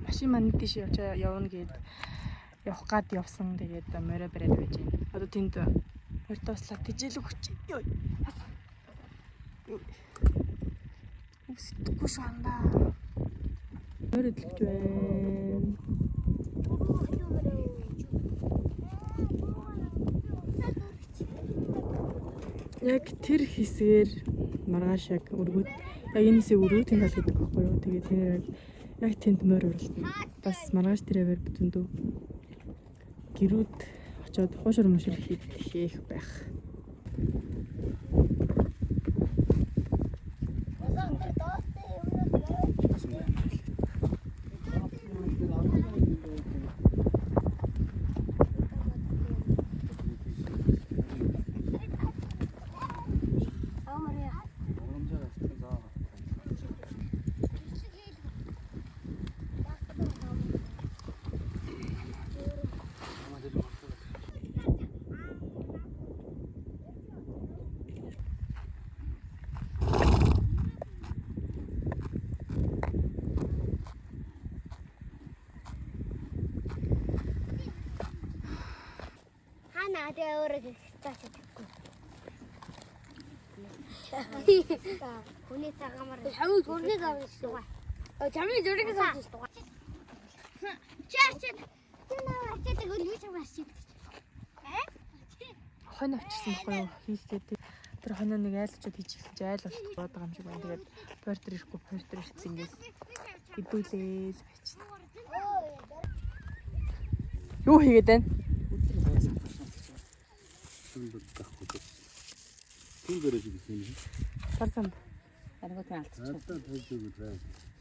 Машин маань тийш явна гээд явах гад явсан. Тэгээд морой бариад байж байна. Одоо тэнд морьтой услаа тижэл өгч. Йой. Үсдэхгүй шаандаа. Морой дэлгэж байна. Яг тэр хэсгээр маргааш яг өргөд яг энэ хэсэг өргөдийн тал гэдэг байхгүй юу. Тэгээд тэр яг тэнд морь уралдана. Бас маргааш тэрээр бүтэндөө гэрүүд очоод хуушир мушир хийх байх. Надад өөрөө таачаагүй. Хүний цагаамаар хамиг зүрхийг авчихсан. Чамын зүрхийг авчихсан. Чаа. Тэнаа ачаадаг үлгэж авчихсан. Хон авчихсан байхгүй юу? Хийсгээд тэр хоноо нэг айлчууд хийж эхэлж айл болох болоод байгаа юм шиг байна. Тэгээд портер ирэхгүй портер ирсэн ингээс хэдүүлээл байчихсан. Юу хийгээд байна? Тим дөрөж гэсэн юм. Сарсан. Аргууд нь алдчихсан.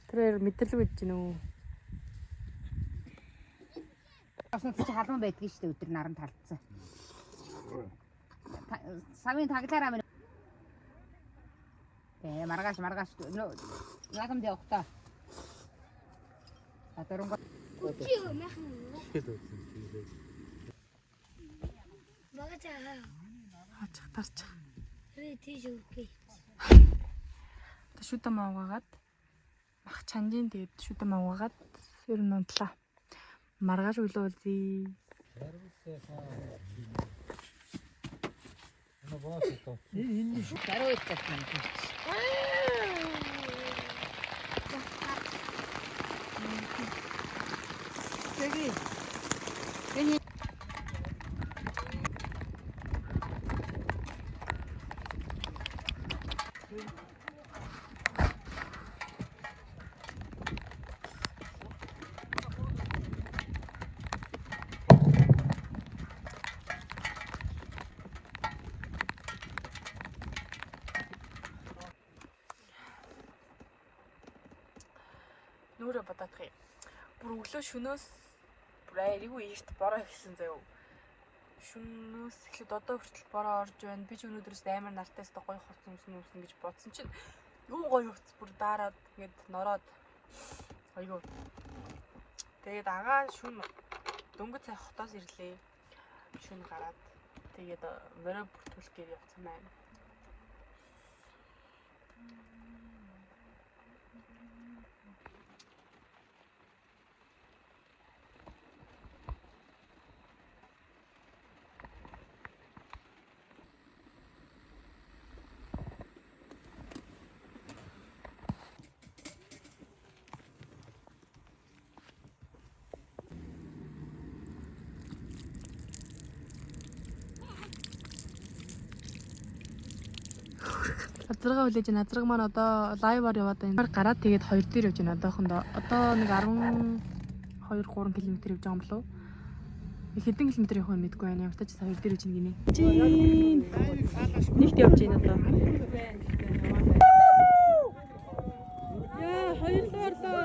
Тэр мэдрэлгүй гэж байна уу? Аснаа чи халуун байдгийг шүү дээ өдөр наран талцсан. Савын таглаараа минь. Маргааш наагамд явах та. Атарунга. Хаачих тарчих. Тийш өгье. Шүтэ маагаад мах чанжин тэгээд шүтэ маагаад ер нь унтлаа. Маргааш өглөө үлзий. Энэ шүү. Гараа их татсан. Тэгэ. Нүрэ бодох юм. Бүр өглөө шөнөөс бүр айгүй эрт бороо ихсэн заяа. Шөнөөс эхлээд одоо хүртэл бороо орж байна. Би ч өнөөдрөөс амар нартайс гоё хувцсан өмснө гэж бодсон чинь юу гоё хувц бүр даарад тэгээд нороод айгүй. Тэгээд агаа шүн дөнгөж цай хотоос ирлээ. Шүн гараад тэгээд морой бүртгүүлэх гээд явцсан байна. Азрага хүлээж байна. Азраг маань одоо лайваар яваад байна. Гараад тэгээд 2 дээр явж байна. Одоохондоо одоо нэг 12 3 км явж байгаа юм болов уу? Хэдэн километр явах юм мэдгүй байна. Явтаж 2 дээр явж гинэ. Нэгт явж байна одоо. Яа, хоёрлоорлоо.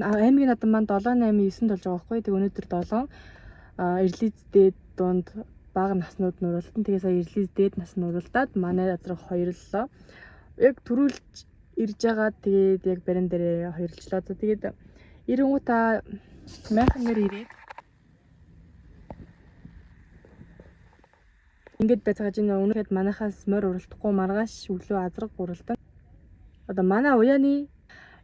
Аймгийн надан маань 7 8 9 болж байгаа байхгүй. Тэг өнөөдөр 7 эрлиз дээд дунд бага наснууд нь уралдан. Тэгээ сая эрлиз дээд нас нь уралдаад манай газар хоёрлоо. Яг төрүүлж ирж байгаа. Тэгээд яг барин дээрээ хоёрлцлоо. За тэгээд ирэнгуутаа майхан нэр ирээд ингээд байцгааж байна. Өнөөдөр манайхаас морь уралдахгүй маргааш өглөө азраг уралдан. Одоо манай уяаны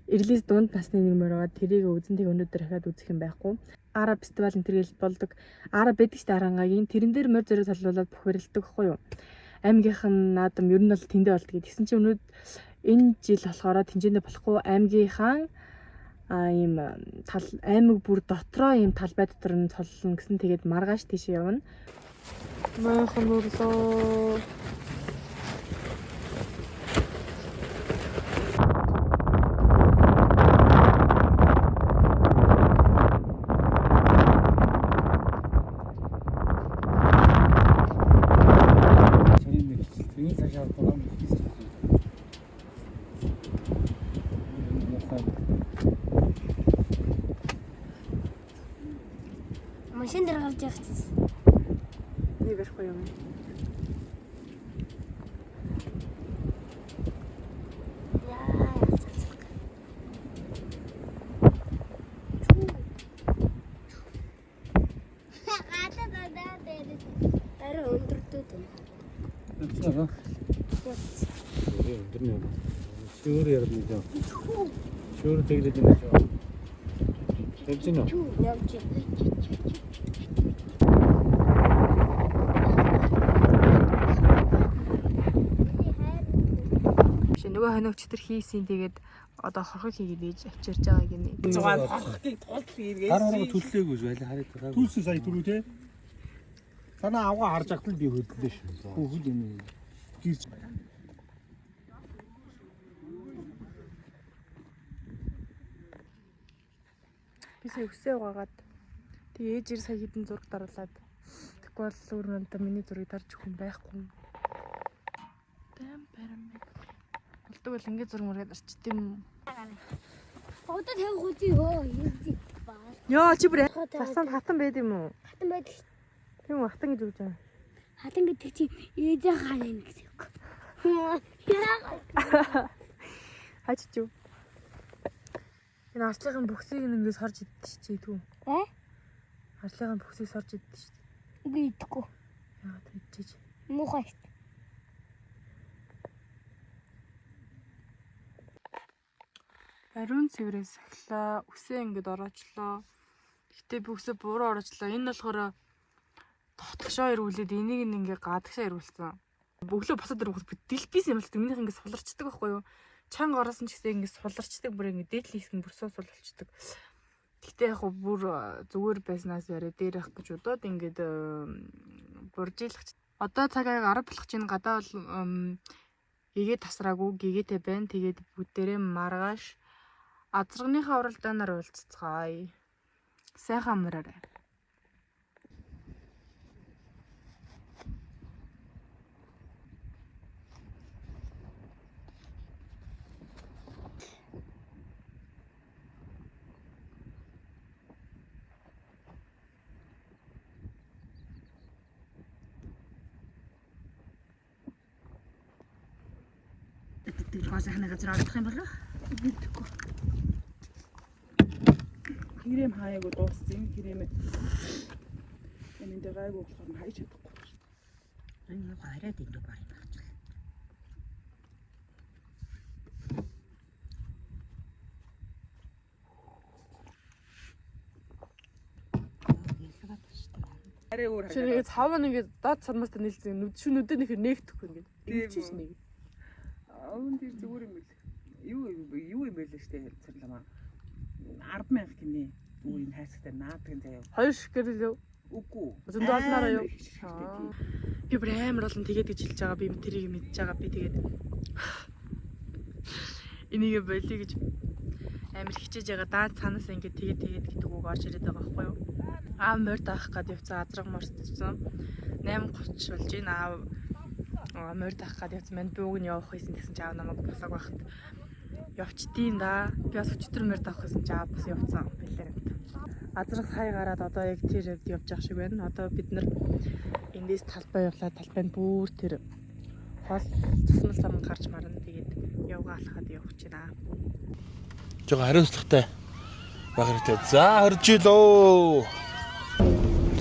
эрлиз дунд насны нэг морь байгаа. Тэрийг үзэн тэг өнөөдөр дахиад үзэх юм байхгүй. Ара фестивал энэ төрөл болдог. Ара байдаг шүү дээ Арангагийн. Тэрэн дээр морь зэрэг толуулаад бүх барилдаг байхгүй юу? Аймгийнх нь наадам ер нь бол тэндээ болдог. Тэгсэн чинь өнөөдөр энэ жил болохоор тэнцэнэ болохгүй аймгийнхаа ийм аймаг бүр дотроо ийм талбай дотор нь цоллно гэсэн. Тэгээд маргааш тийш явна. Майхан урлоо. Машин дээр гарч явчихсан. Не барихгүй юм. Шүүр ярд нэг юм. Шүүр тэглэж байна шүү. Явж гинэ. Явж. Нөгөө хоногч төр хийсэн тэгээд одоо хорхог хийгээд ээж авчирж байгаа гинэ. 6 хорхыг тултал иргээс. Хараа төллөөгүй байлаа хараад байгаа. Түлсэн сая түрүү те. Санаа авгаа харж ахтал би хөдлөө шүү. Хүүхэд юм. Гэрч. Бисээ өсөө угаагаад тэгээ ээжээр сая хідэн зураг даруулаад тэггүй бол өөрөндөө миний зургийг дарж өгөх юм байхгүй. Дэм барам. Болдог бол ингэ зураг мөрөд арчт юм. Одоо тавих үгүй хөө хийх баа. Яа чи бүр засанд хатан байд юм уу? Хатан байдаг. Тийм хатан гэж үгж байгаа. Хатан гэдэг чи ээжээ хаана юм гэсэн үг. Хаач чи. Энэ арслын бүхсийг ингэж сорж идэж чи түү. Арслын бүхсийг сорж идэж чи. Үгүй идэхгүй. Яа тэгэж. Муухай. Ариун цэврээс ахлаа. Үсээ ингэж ороочлоо. Гэтэ би үсээ буруу ороочлоо. Энэ болохоор тотгошоо ирүүлээд энийг ингээ гадагшаа ирүүлсэн. Өглөө босоод ирэх үед дэлбис юм л минийх ингээ суларчдаг байхгүй юу? Чанга ороосон ч гэсэн ингээ суларчдаг бүр ингээ дээдлийс нь бүр суусул болчдөг. Гэтэ яг бүр зүгээр байснаас яриа дээрх гэж бодоод ингээд буржилах. Одоо цаг аяга 10 болох чинь гадаа бол игээ тасраагүй гэгээтэй байна. Тэгээд бүгдээрээ маргааш азрагныхаа уралдаанаар уулзцгаая. Сайхан амраарай. Гоо сайхны газар орох юм болов? Мэдгүй. Хэрэм хаяагүй дууссан хэрэмээ. Энэ дээр гайгүй болохоор хайж чадахгүй. Энэ хараад энэ баг юм байна. Арай өөр Чи нэг цав нэг доод сармастаа нийлсэн шүнүүдээ нэхэр нээгдэхгүй ингэ. Тэгчихш нэг. Өвн дээр зүгээр юм бэл. Юу юм бэлээ штэ цэрлэмаа. 10,000 гинэ. Зүгээр энэ хайцтай наадаг заяа. 2 шигэр лөө. Үгүй. Зөндөө олнороо юу? Би бүр амар болон тэгээд гэж хэлж байгаа. Би тэрийг мэдж байгаа. Би тэгээд энийг болиё гэж амар хичээж байгаа. Даад цаанаас ингэ тэгээд гэдэг үг орж ирээд байгаа байхгүй юу? Аав морд авах гээд явцсан азраг морцсон. 8:30 болж байна. Аав морд авах гээд явцсан. Манд бууг нь явах байсан гэсэн чи аав намайг босоог байхад явчдیں۔ Да. Би бас өчтөр авах гэсэн чи бас явцсан билээ. Азрах сая гараад одоо яг тэр явж явах шиг байна. Одоо бид нар эндээс талбай явлаа. Талбайд бүр тэр хол цусмал зам гарч марна. Тэгээд явгаа алхаад явах гэж байна. Жог хариуцлагатай байх хэрэгтэй. За харж илөө.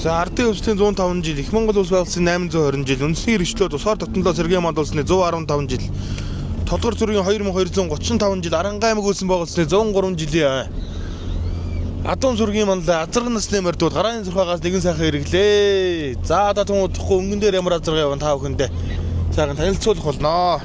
За ардын өвчтөний 105 жил, Их Монгол улс байгуулсан 820 жил, үндэсний эрхчлөө тусгаар татамтлаа сэргээн мандуулсны 115 жил, Толгор зүргийн 2235 жил, Аранга аймаг үлсэн байгуулсны 103 жилийн Адуун зүргийн манлаа азраг насны мордууд гарааны зурхаагаас нэгэн сайхан хэрэглээ. За одоо тumuудахгүй өнгөн дээр ямар азраг явна та бүхэндээ сайхан танилцуулах болно.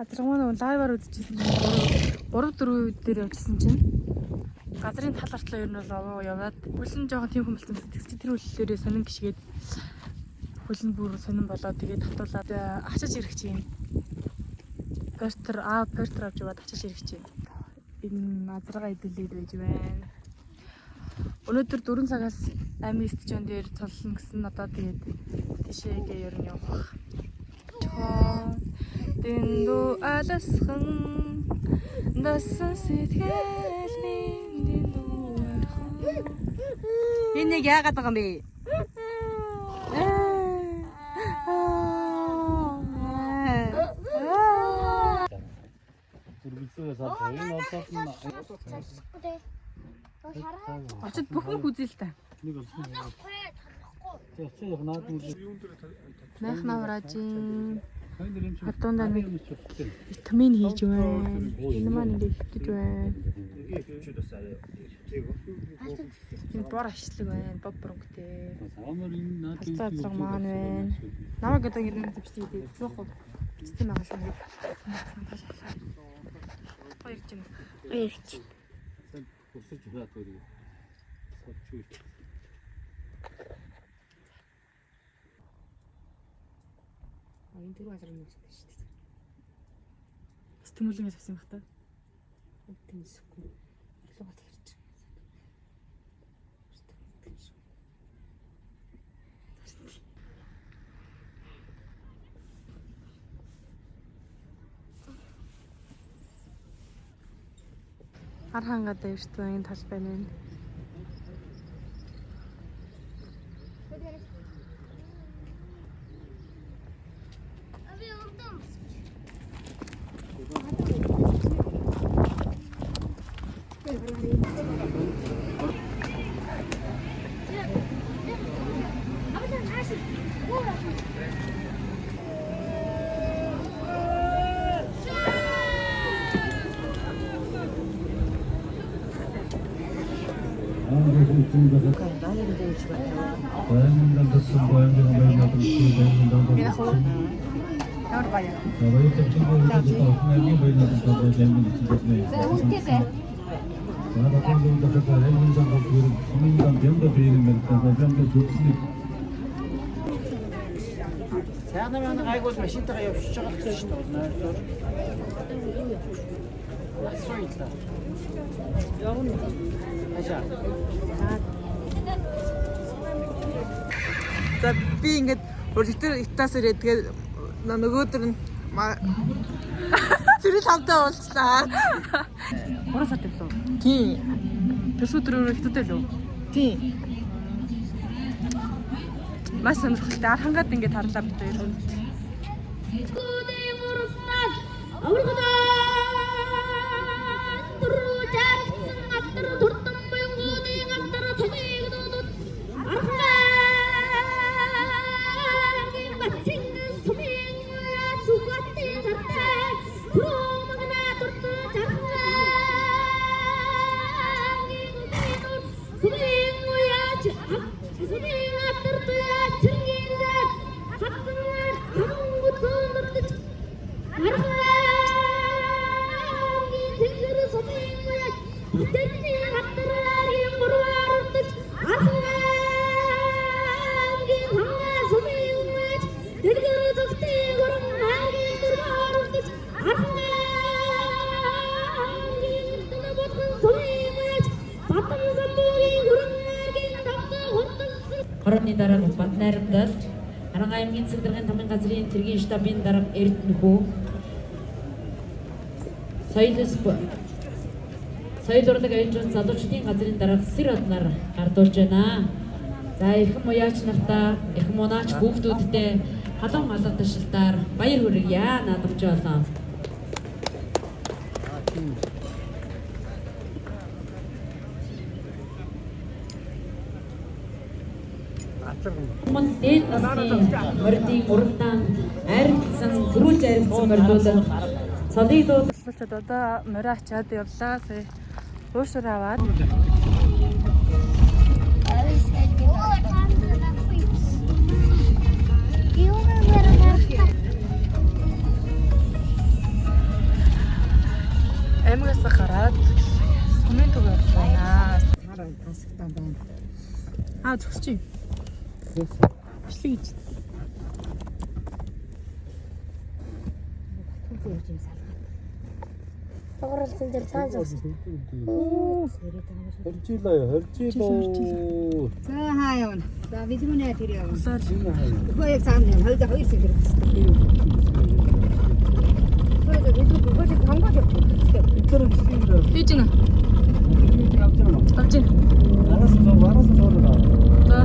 Азрагмаа лайваар үзчихсэн. 3-4 дээр явчихсан чинь газрын тал артлаа ер нь бол яваад хөлн жоохон тийм хүмэлсэн. Тэгс тэр хөллөөрөө сонин гიშгээд хөлн бүр сонин болоод тэгээд татуулаад ачиж ирэх чинь. Пертер авч яваад ачиж ирэх чинь. Энэ азрага идэлээд байж байна. Өнөөдөр 4 цагаас аймгийн стадион дээр цоллно гэсэн одоо тэгээд тийшээгээ ер нь явах. Дэндүү аласхан насан сэтгэл дэндүү энэ яагаад байгаа юм бэ? Зүргэлзээ саад энэ олоод нь очод бүхэн хүзээ л та. нэг олсон. За чи наад нь Майхна хураажин. Хатуунда нэг витамин хийж байна. Энэ маань ингээд хөвтөж байна. Энэ бор ашлаг байна. Боб бронктэй. Цаацраг маань байна. Намайг одоо ирнэ зүгчтэй дээ. Цоохоо. Цэцэн байгаа шүү. Баярч байна. Баярч. Өсөж хаад байна. Сочгүй. Энэ тэр газар нь шүү дээ. Стимулинг авсан байх та. Тийм эсвэл орлогод хэрч. Хар хангаад явсан энэ талбай нь. Сайн айгуул машинтайгаа явж байгаа л шүү дээ. Асууя. Явна. Ажаа. За би ингээд өөртөө итаас ирээд тэгээд нөгөөдөр нь зэрэг хамтаа уулзлаа. 3 сар төлөө. Тийм. Тэсүүдрөө ихтэй лөө. Тийм. Маш сонирхолтой. Архангаад ингээд харлаа бид хоёр. Хорооны дарга Баднайрамдал, Аранга аймгийн цэгдэргийн тамгын газрын цэргийн штабын дарга Эрдэнэхүү, Соёл урлаг аюулжуулалт залуучдын газрын дарга Сэр Одноор гардуулж байна. За эрхэм уяач нартаа, эрхэм унаач хүүхдүүдтэй халуун малгай тушилтаар баяр хүргье наадамж болоо. Мөн дээд насны мордын урагдаанд арилсан, төрүүлж арилсан мордуудад цолыг Болчиход одоо морь ачаад явлаа. Сая уушраа аваад аймагаас гараад сумын төв явж байна. Хараа тасагтаа байна. Зогсчих. Бичлэг гэж. Тоглолцсон дээр цаан зогс. Хоржилоо. За хаа явна. За билгүүнээ тэр явна. Усаар Хөөе цаана явна. Хоёр сэг хэрэгтэй. Хөөе билгүү хонгож явах. хийж гин. Авч ийн. Араас зургаа. За.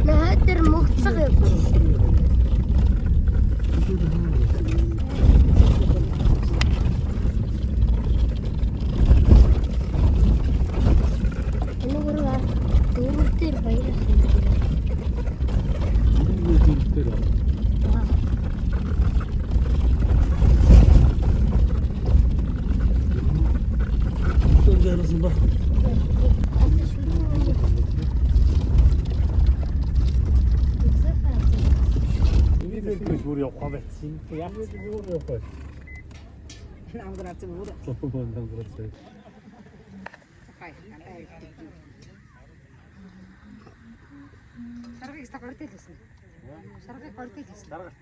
Нахатэр мөхцөг явах. Энэгээр дөрөвдөр баяр. Ярсан ба. Видео бүр явах байсан. Яг бүр явах. Намграац бүр. Намграац. Саргыг ста гордэл хийсэн. Саргыг гордэл хийсэн. Дарагт